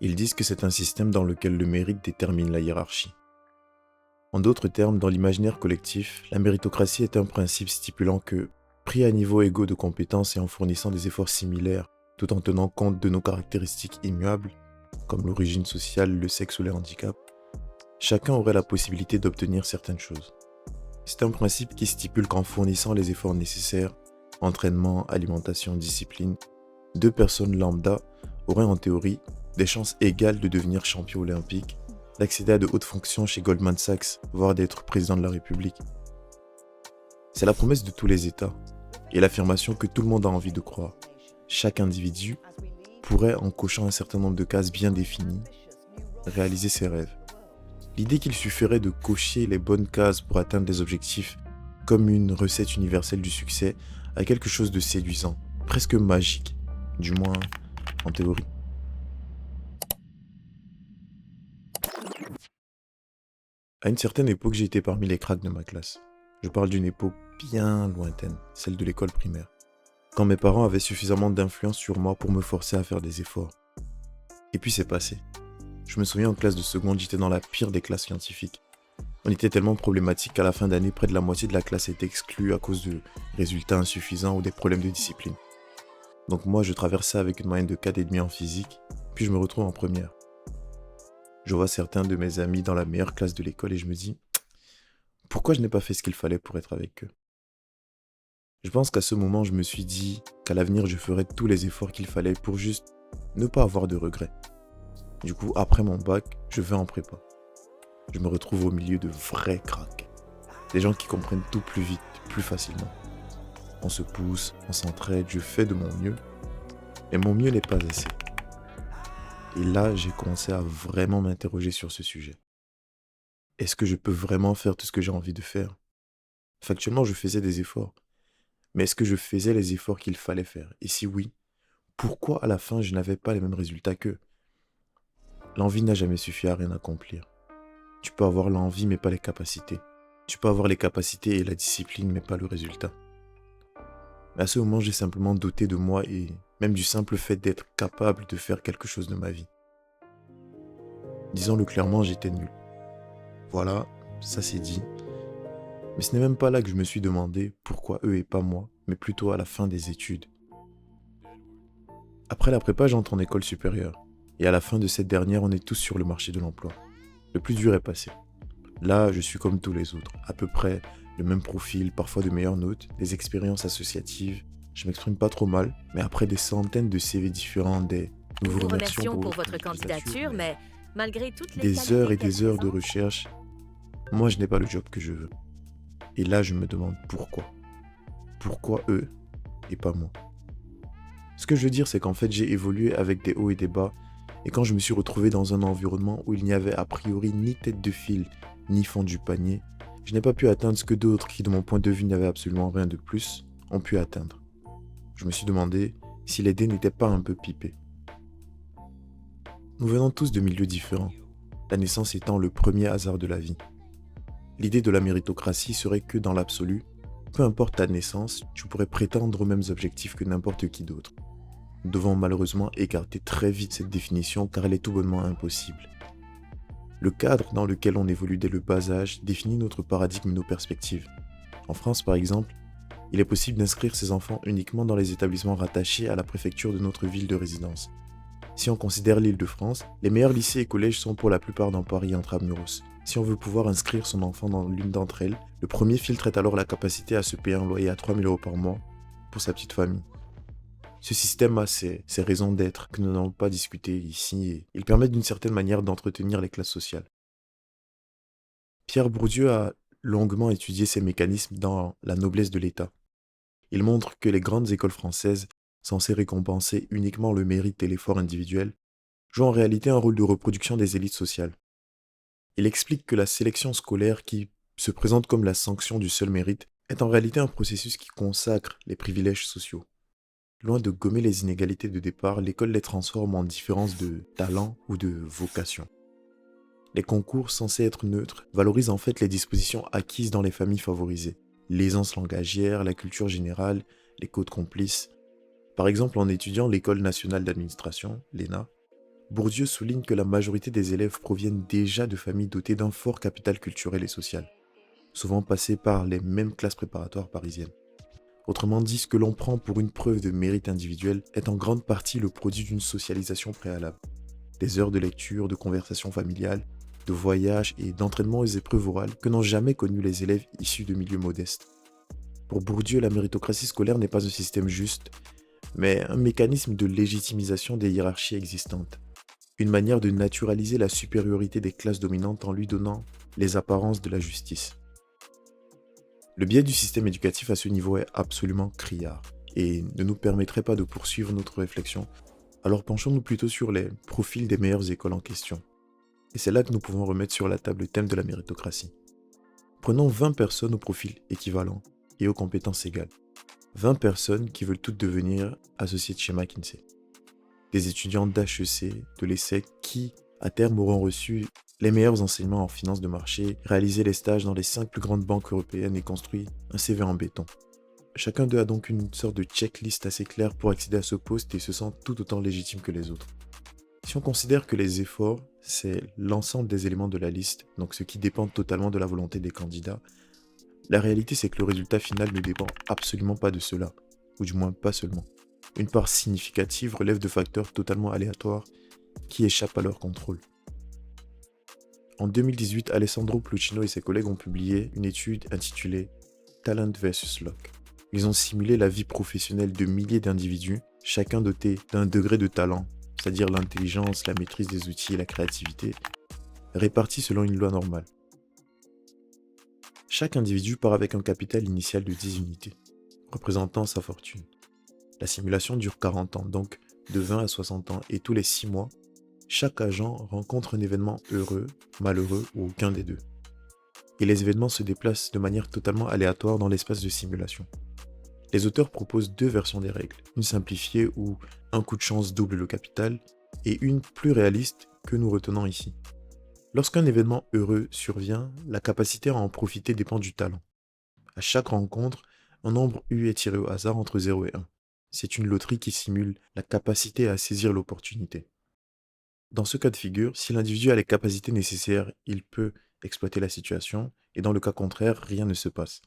Ils disent que c'est un système dans lequel le mérite détermine la hiérarchie. En d'autres termes, dans l'imaginaire collectif, la méritocratie est un principe stipulant que, pris à niveau égaux de compétences et en fournissant des efforts similaires, tout en tenant compte de nos caractéristiques immuables, comme l'origine sociale, le sexe ou les handicaps, chacun aurait la possibilité d'obtenir certaines choses. C'est un principe qui stipule qu'en fournissant les efforts nécessaires, entraînement, alimentation, discipline, deux personnes lambda auraient en théorie des chances égales de devenir champion olympique, d'accéder à de hautes fonctions chez Goldman Sachs, voire d'être président de la République. C'est la promesse de tous les États et l'affirmation que tout le monde a envie de croire. Chaque individu pourrait, en cochant un certain nombre de cases bien définies, réaliser ses rêves. L'idée qu'il suffirait de cocher les bonnes cases pour atteindre des objectifs, comme une recette universelle du succès, a quelque chose de séduisant, presque magique, du moins en théorie. À une certaine époque, j'ai été parmi les cracks de ma classe. Je parle d'une époque bien lointaine, celle de l'école primaire, quand mes parents avaient suffisamment d'influence sur moi pour me forcer à faire des efforts. Et puis c'est passé. Je me souviens en classe de seconde, j'étais dans la pire des classes scientifiques. On était tellement problématique qu'à la fin d'année, près de la moitié de la classe était exclue à cause de résultats insuffisants ou des problèmes de discipline. Donc moi, je traversais avec une moyenne de 4,5 en physique, puis je me retrouve en première. Je vois certains de mes amis dans la meilleure classe de l'école et je me dis, pourquoi je n'ai pas fait ce qu'il fallait pour être avec eux? Je pense qu'à ce moment, je me suis dit qu'à l'avenir, je ferais tous les efforts qu'il fallait pour juste ne pas avoir de regrets. Du coup, après mon bac, je vais en prépa. Je me retrouve au milieu de vrais cracks. Des gens qui comprennent tout plus vite, plus facilement. On se pousse, on s'entraide, je fais de mon mieux. Mais mon mieux n'est pas assez. Et là, j'ai commencé à vraiment m'interroger sur ce sujet. Est-ce que je peux vraiment faire tout ce que j'ai envie de faire? Factuellement, je faisais des efforts. Mais est-ce que je faisais les efforts qu'il fallait faire? Et si oui, pourquoi à la fin je n'avais pas les mêmes résultats qu'eux? L'envie n'a jamais suffi à rien accomplir. Tu peux avoir l'envie mais pas les capacités. Tu peux avoir les capacités et la discipline mais pas le résultat. Mais à ce moment, j'ai simplement douté de moi et même du simple fait d'être capable de faire quelque chose de ma vie. Disons-le clairement, j'étais nul. Voilà, ça c'est dit. Mais ce n'est même pas là que je me suis demandé pourquoi eux et pas moi, mais plutôt à la fin des études. Après la prépa, j'entre en école supérieure. Et à la fin de cette dernière, on est tous sur le marché de l'emploi. Le plus dur est passé. Là, je suis comme tous les autres, à peu près le même profil, parfois de meilleures notes, des expériences associatives. Je m'exprime pas trop mal, mais après des centaines de CV différents, nous Nous vous vous remercions remercions pour pour votre votre candidature, mais malgré toutes les des heures qualités et qu'elle des heures de présente, recherche, moi je n'ai pas le job que je veux. Et là, je me demande pourquoi. Pourquoi eux et pas moi? Ce que je veux dire, c'est qu'en fait, j'ai évolué avec des hauts et des bas, et quand je me suis retrouvé dans un environnement où il n'y avait a priori ni tête de file, ni fond du panier, je n'ai pas pu atteindre ce que d'autres, qui de mon point de vue n'avaient absolument rien de plus, ont pu atteindre. Je me suis demandé si les dés n'étaient pas un peu pipés. Nous venons tous de milieux différents, la naissance étant le premier hasard de la vie. L'idée de la méritocratie serait que dans l'absolu, peu importe ta naissance, tu pourrais prétendre aux mêmes objectifs que n'importe qui d'autre. Nous devons malheureusement écarter très vite cette définition car elle est tout bonnement impossible. Le cadre dans lequel on évolue dès le bas âge définit notre paradigme et nos perspectives. En France par exemple, il est possible d'inscrire ses enfants uniquement dans les établissements rattachés à la préfecture de notre ville de résidence. Si on considère l'Île-de-France, les meilleurs lycées et collèges sont pour la plupart dans Paris intramuros. Si on veut pouvoir inscrire son enfant dans l'une d'entre elles, le premier filtre est alors la capacité à se payer un loyer à 3 000 € par mois pour sa petite famille. Ce système a ses raisons d'être que nous n'allons pas discuter ici et il permet d'une certaine manière d'entretenir les classes sociales. Pierre Bourdieu a longuement étudié ces mécanismes dans La noblesse de l'État. Il montre que les grandes écoles françaises, censées récompenser uniquement le mérite et l'effort individuel, jouent en réalité un rôle de reproduction des élites sociales. Il explique que la sélection scolaire qui se présente comme la sanction du seul mérite est en réalité un processus qui consacre les privilèges sociaux. Loin de gommer les inégalités de départ, l'école les transforme en différences de talent ou de vocation. Les concours censés être neutres valorisent en fait les dispositions acquises dans les familles favorisées, l'aisance langagière, la culture générale, les codes complices. Par exemple, en étudiant l'École nationale d'administration, l'ENA, Bourdieu souligne que la majorité des élèves proviennent déjà de familles dotées d'un fort capital culturel et social, souvent passées par les mêmes classes préparatoires parisiennes. Autrement dit, ce que l'on prend pour une preuve de mérite individuel est en grande partie le produit d'une socialisation préalable. Des heures de lecture, de conversations familiales, de voyages et d'entraînement aux épreuves orales que n'ont jamais connu les élèves issus de milieux modestes. Pour Bourdieu, la méritocratie scolaire n'est pas un système juste, mais un mécanisme de légitimisation des hiérarchies existantes. Une manière de naturaliser la supériorité des classes dominantes en lui donnant les apparences de la justice. Le biais du système éducatif à ce niveau est absolument criard et ne nous permettrait pas de poursuivre notre réflexion. Alors penchons-nous plutôt sur les profils des meilleures écoles en question. Et c'est là que nous pouvons remettre sur la table le thème de la méritocratie. Prenons 20 personnes au profil équivalent et aux compétences égales. 20 personnes qui veulent toutes devenir associées de chez McKinsey. Des étudiants d'HEC, de l'ESSEC qui, à terme, auront reçu les meilleurs enseignements en finance de marché, réalisé les stages dans les 5 plus grandes banques européennes et construit un CV en béton. Chacun d'eux a donc une sorte de checklist assez claire pour accéder à ce poste et se sent tout autant légitime que les autres. Si on considère que les efforts, c'est l'ensemble des éléments de la liste, donc ce qui dépend totalement de la volonté des candidats, la réalité c'est que le résultat final ne dépend absolument pas de cela, ou du moins pas seulement. Une part significative relève de facteurs totalement aléatoires qui échappent à leur contrôle. En 2018, Alessandro Pluchino et ses collègues ont publié une étude intitulée Talent versus Luck. Ils ont simulé la vie professionnelle de milliers d'individus, chacun doté d'un degré de talent, c'est-à-dire l'intelligence, la maîtrise des outils et la créativité, répartis selon une loi normale. Chaque individu part avec un capital initial de 10 unités, représentant sa fortune. La simulation dure 40 ans, donc de 20 à 60 ans, et tous les 6 mois, chaque agent rencontre un événement heureux, malheureux ou aucun des deux. Et les événements se déplacent de manière totalement aléatoire dans l'espace de simulation. Les auteurs proposent 2 versions des règles, une simplifiée où un coup de chance double le capital, et une plus réaliste que nous retenons ici. Lorsqu'un événement heureux survient, la capacité à en profiter dépend du talent. À chaque rencontre, un nombre U est tiré au hasard entre 0 et 1. C'est une loterie qui simule la capacité à saisir l'opportunité. Dans ce cas de figure, si l'individu a les capacités nécessaires, il peut exploiter la situation, et dans le cas contraire, rien ne se passe.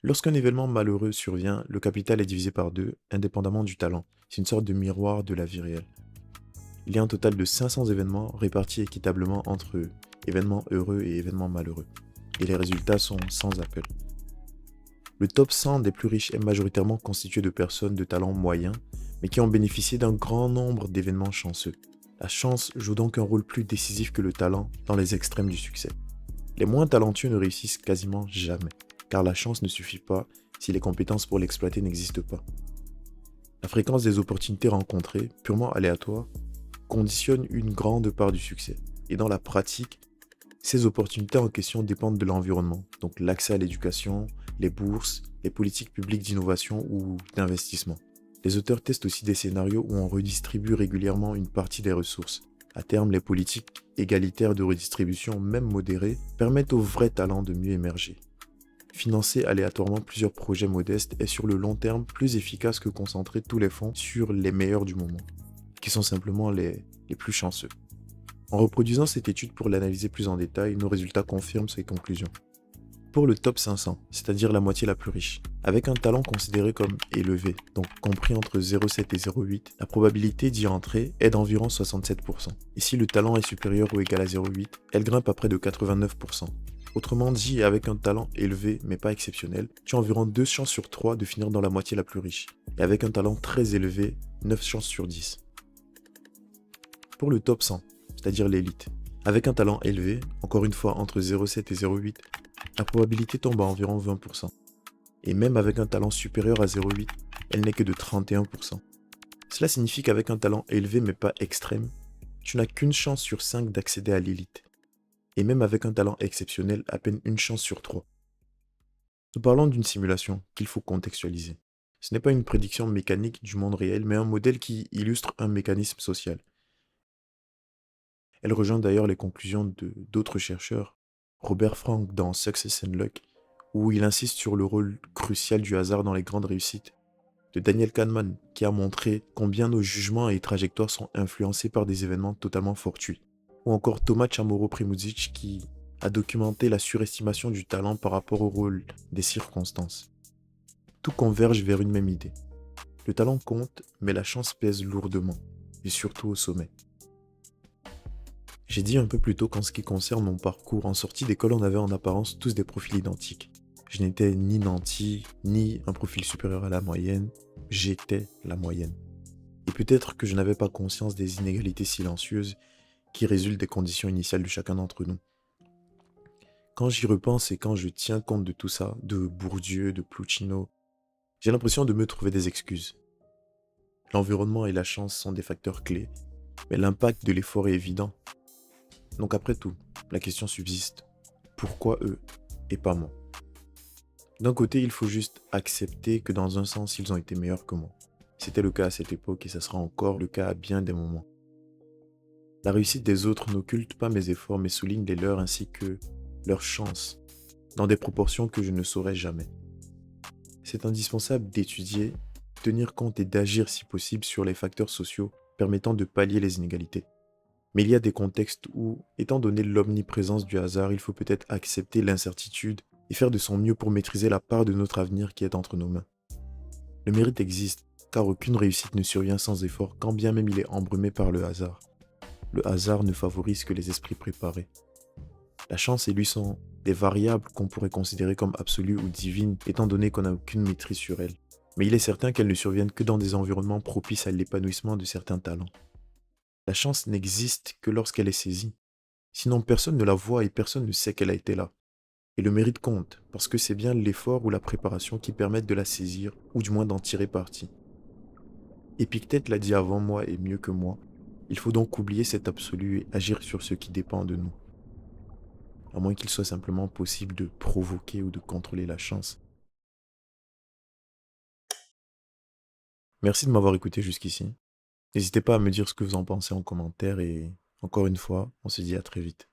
Lorsqu'un événement malheureux survient, le capital est divisé par 2, indépendamment du talent. C'est une sorte de miroir de la vie réelle. Il y a un total de 500 événements répartis équitablement entre événements heureux et événements malheureux. Et les résultats sont sans appel. Le top 100 des plus riches est majoritairement constitué de personnes de talent moyen, mais qui ont bénéficié d'un grand nombre d'événements chanceux. La chance joue donc un rôle plus décisif que le talent dans les extrêmes du succès. Les moins talentueux ne réussissent quasiment jamais, car la chance ne suffit pas si les compétences pour l'exploiter n'existent pas. La fréquence des opportunités rencontrées, purement aléatoires, conditionne une grande part du succès. Et dans la pratique, ces opportunités en question dépendent de l'environnement, donc l'accès à l'éducation, les bourses, les politiques publiques d'innovation ou d'investissement. Les auteurs testent aussi des scénarios où on redistribue régulièrement une partie des ressources. À terme, les politiques égalitaires de redistribution, même modérées, permettent aux vrais talents de mieux émerger. Financer aléatoirement plusieurs projets modestes est sur le long terme plus efficace que concentrer tous les fonds sur les meilleurs du moment, qui sont simplement les plus chanceux. En reproduisant cette étude pour l'analyser plus en détail, nos résultats confirment ces conclusions. Pour le top 500, c'est-à-dire la moitié la plus riche, avec un talent considéré comme élevé, donc compris entre 0,7 et 0,8, la probabilité d'y entrer est d'environ 67%. Et si le talent est supérieur ou égal à 0,8, elle grimpe à près de 89%. Autrement dit, avec un talent élevé mais pas exceptionnel, tu as environ 2 chances sur 3 de finir dans la moitié la plus riche. Et avec un talent très élevé, 9 chances sur 10. Pour le top 100, c'est-à-dire l'élite, avec un talent élevé, encore une fois entre 0,7 et 0,8, la probabilité tombe à environ 20%. Et même avec un talent supérieur à 0,8, elle n'est que de 31%. Cela signifie qu'avec un talent élevé mais pas extrême, tu n'as qu'une chance sur 5 d'accéder à l'élite. Et même avec un talent exceptionnel, à peine une chance sur 3. Nous parlons d'une simulation qu'il faut contextualiser. Ce n'est pas une prédiction mécanique du monde réel, mais un modèle qui illustre un mécanisme social. Elle rejoint d'ailleurs les conclusions d'autres chercheurs, Robert Frank dans Success and Luck, où il insiste sur le rôle crucial du hasard dans les grandes réussites, de Daniel Kahneman, qui a montré combien nos jugements et trajectoires sont influencés par des événements totalement fortuits. Ou encore Thomas Chamorro Primožič qui a documenté la surestimation du talent par rapport au rôle des circonstances. Tout converge vers une même idée. Le talent compte, mais la chance pèse lourdement, et surtout au sommet. J'ai dit un peu plus tôt qu'en ce qui concerne mon parcours, en sortie d'école, on avait en apparence tous des profils identiques. Je n'étais ni nanti, ni un profil supérieur à la moyenne, j'étais la moyenne. Et peut-être que je n'avais pas conscience des inégalités silencieuses qui résultent des conditions initiales de chacun d'entre nous. Quand j'y repense et quand je tiens compte de tout ça, de Bourdieu, de Plutchino, j'ai l'impression de me trouver des excuses. L'environnement et la chance sont des facteurs clés, mais l'impact de l'effort est évident. Donc après tout, la question subsiste. Pourquoi eux et pas moi? D'un côté, il faut juste accepter que dans un sens, ils ont été meilleurs que moi. C'était le cas à cette époque et ça sera encore le cas à bien des moments. La réussite des autres n'occulte pas mes efforts mais souligne les leurs ainsi que leur chance, dans des proportions que je ne saurais jamais. C'est indispensable d'étudier, tenir compte et d'agir si possible sur les facteurs sociaux permettant de pallier les inégalités. Mais il y a des contextes où, étant donné l'omniprésence du hasard, il faut peut-être accepter l'incertitude et faire de son mieux pour maîtriser la part de notre avenir qui est entre nos mains. Le mérite existe, car aucune réussite ne survient sans effort, quand bien même il est embrumé par le hasard. Le hasard ne favorise que les esprits préparés. La chance et lui sont des variables qu'on pourrait considérer comme absolues ou divines, étant donné qu'on n'a aucune maîtrise sur elles. Mais il est certain qu'elles ne surviennent que dans des environnements propices à l'épanouissement de certains talents. La chance n'existe que lorsqu'elle est saisie. Sinon, personne ne la voit et personne ne sait qu'elle a été là. Et le mérite compte, parce que c'est bien l'effort ou la préparation qui permettent de la saisir, ou du moins d'en tirer parti. Épictète l'a dit avant moi et mieux que moi. Il faut donc oublier cet absolu et agir sur ce qui dépend de nous. À moins qu'il soit simplement possible de provoquer ou de contrôler la chance. Merci de m'avoir écouté jusqu'ici. N'hésitez pas à me dire ce que vous en pensez en commentaire et encore une fois, on se dit à très vite.